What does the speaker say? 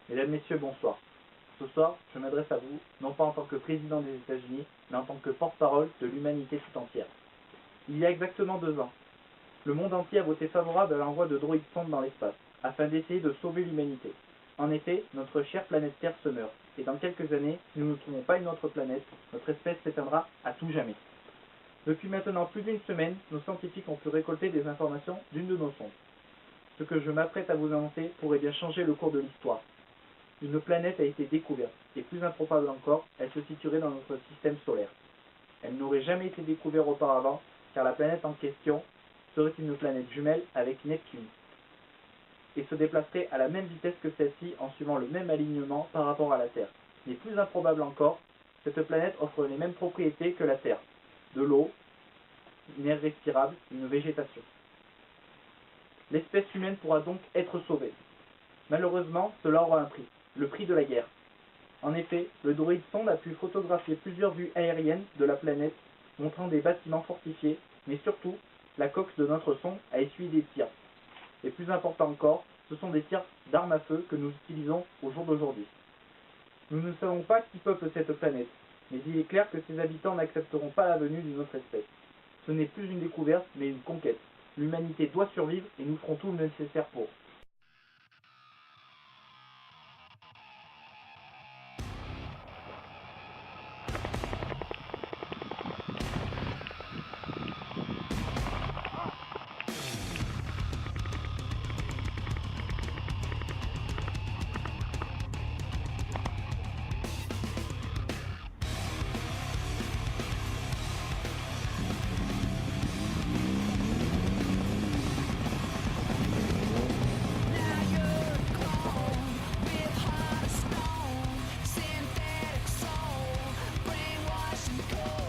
Mesdames, Messieurs, bonsoir. Ce soir, je m'adresse à vous, non pas en tant que président des États-Unis, mais en tant que porte-parole de l'humanité tout entière. Il y a exactement 2 ans, le monde entier a voté favorable à l'envoi de droïdes sondes dans l'espace, afin d'essayer de sauver l'humanité. En effet, notre chère planète Terre se meurt, et dans quelques années, si nous ne trouvons pas une autre planète, notre espèce s'éteindra à tout jamais. Depuis maintenant plus d'1 semaine, nos scientifiques ont pu récolter des informations d'une de nos sondes. Ce que je m'apprête à vous annoncer pourrait bien changer le cours de l'histoire. Une planète a été découverte, et plus improbable encore, elle se situerait dans notre système solaire. Elle n'aurait jamais été découverte auparavant, car la planète en question serait une planète jumelle avec Neptune, et se déplacerait à la même vitesse que celle-ci en suivant le même alignement par rapport à la Terre. Mais plus improbable encore, cette planète offre les mêmes propriétés que la Terre, de l'eau, une air respirable, une végétation. L'espèce humaine pourra donc être sauvée. Malheureusement, cela aura un prix, le prix de la guerre. En effet, le droïde sonde a pu photographier plusieurs vues aériennes de la planète, montrant des bâtiments fortifiés, mais surtout, la coque de notre sonde a essuyé des tirs. Et plus important encore, ce sont des tirs d'armes à feu que nous utilisons au jour d'aujourd'hui. Nous ne savons pas qui peuple cette planète, mais il est clair que ses habitants n'accepteront pas la venue d'une autre espèce. Ce n'est plus une découverte, mais une conquête. L'humanité doit survivre et nous ferons tout le nécessaire pour. Synthetic soul, brainwashed and cold.